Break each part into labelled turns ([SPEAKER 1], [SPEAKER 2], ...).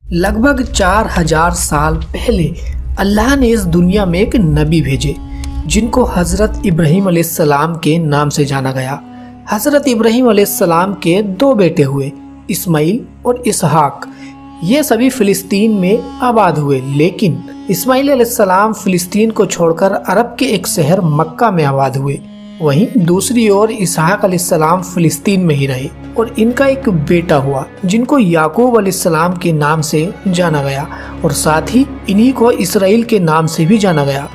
[SPEAKER 1] लगभग 4000 साल पहले अल्लाह ने इस दुनिया में एक नबी भेजे जिनको हज़रत इब्राहीम अलैहिस्सलाम के नाम से जाना गया। हज़रत इब्राहीम अलैहिस्सलाम के दो बेटे हुए, इस्माइल और इसहाक। ये सभी फ़िलिस्तीन में आबाद हुए, लेकिन इस्माइल अलैहिस्सलाम फ़िलिस्तीन को छोड़कर अरब के एक शहर मक्का में आबाद हुए। वहीं दूसरी ओर इसहाक अलैहिस्सलाम फ़िलिस्तीन में ही रहे और इनका एक बेटा हुआ जिनको याकूब अलैहिस्सलाम के नाम से जाना गया और साथ ही इन्हीं को इसराइल के नाम से भी जाना गया।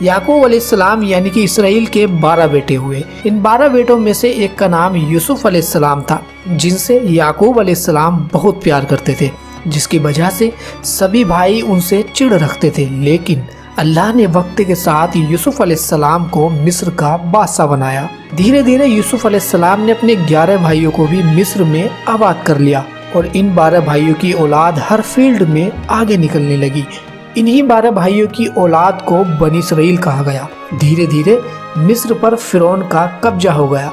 [SPEAKER 1] याकूब अलैहिस्सलाम यानी कि इसराइल के 12 बेटे हुए। इन 12 बेटों में से एक का नाम यूसुफ अलैहिस्सलाम था, जिनसे याकूब अलैहिस्सलाम बहुत प्यार करते थे, जिसकी वजह से सभी भाई उनसे चिढ़ रखते थे। लेकिन अल्लाह ने वक्त के साथ यूसुफ अलैहिस्सलाम को मिस्र का बादशाह बनाया। धीरे धीरे यूसुफ अलैहिस्सलाम ने अपने 11 भाइयों को भी मिस्र में आबाद कर लिया और इन 12 भाइयों की औलाद हर फील्ड में आगे निकलने लगी। इन्हीं 12 भाइयों की औलाद को बनी इसराइल कहा गया। धीरे धीरे मिस्र पर फिरौन का कब्जा हो गया।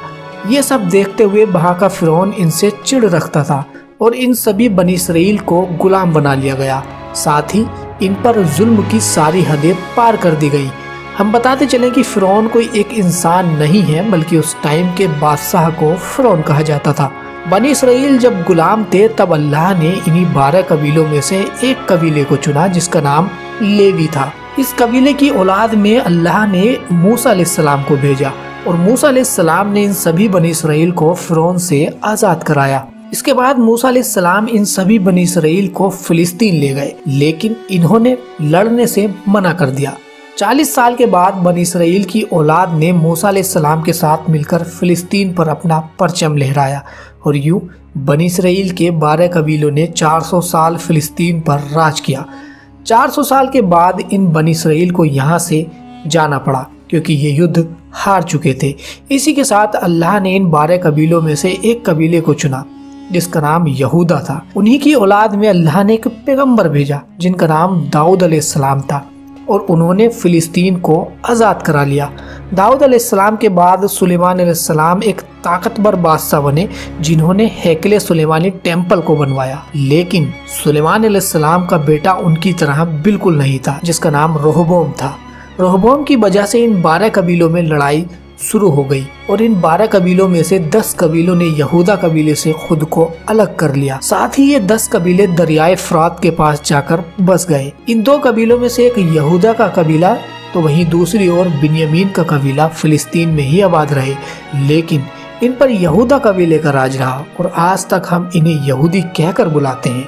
[SPEAKER 1] ये सब देखते हुए वहाँ का फिरौन इनसे चिढ़ रखता था और इन सभी बनी इसराइल को गुलाम बना लिया गया। साथ ही इन पर जुल्म की सारी हदें पार कर दी गई। हम बताते चलें कि फिरौन कोई एक इंसान नहीं है, बल्कि उस टाइम के बादशाह को फिरौन कहा जाता था। बनी इसराइल जब गुलाम थे तब अल्लाह ने इन्हीं 12 कबीलों में से एक कबीले को चुना जिसका नाम लेवी था। इस कबीले की औलाद में अल्लाह ने मूसा अलैहिस्सलाम को भेजा और मूसा अलैहिस्सलाम ने इन सभी बनी इसराइल को फिरौन से आज़ाद कराया। इसके बाद मूसा अलैहिस्सलाम इन सभी बनी इसराइल को फिलिस्तीन ले गए, लेकिन इन्होंने लड़ने से मना कर दिया। 40 साल के बाद बनी इसराइल की औलाद ने मूसा अलैहिस्सलाम के साथ मिलकर फिलिस्तीन पर अपना परचम लहराया और यूं बनी इसराइल के 12 कबीलों ने 400 साल फिलिस्तीन पर राज किया। 400 साल के बाद इन बनी इसराइल को यहाँ से जाना पड़ा क्योंकि ये युद्ध हार चुके थे। इसी के साथ अल्लाह ने इन 12 कबीलों में से एक कबीले को चुना जिसका नाम यहूदा था। उन्हीं की औलाद में अल्लाह ने एक पैगंबर भेजा जिनका नाम दाऊद अलैहिस्सलाम था और उन्होंने फिलिस्तीन को आज़ाद करा लिया। दाऊद अलैहिस्सलाम के बाद सुलेमान अलैहिस्सलाम एक ताकतवर बादशाह बने जिन्होंने हैकले सुलेमानी टेम्पल को बनवाया। लेकिन सुलेमान अलैहिस्सलाम का बेटा उनकी तरह बिल्कुल नहीं था जिसका नाम रोहबोम था। रोहबोम की वजह से इन 12 कबीलों में लड़ाई शुरू हो गई और इन 12 कबीलों में से 10 कबीलों ने यहूदा कबीले से खुद को अलग कर लिया। साथ ही ये 10 कबीले दरियाए फरात के पास जाकर बस गए। इन 2 कबीलों में से एक यहूदा का कबीला तो वहीं दूसरी ओर बिन्यामीन का कबीला फिलिस्तीन में ही आबाद रहे, लेकिन इन पर यहूदा कबीले का राज रहा और आज तक हम इन्हें यहूदी कहकर बुलाते हैं।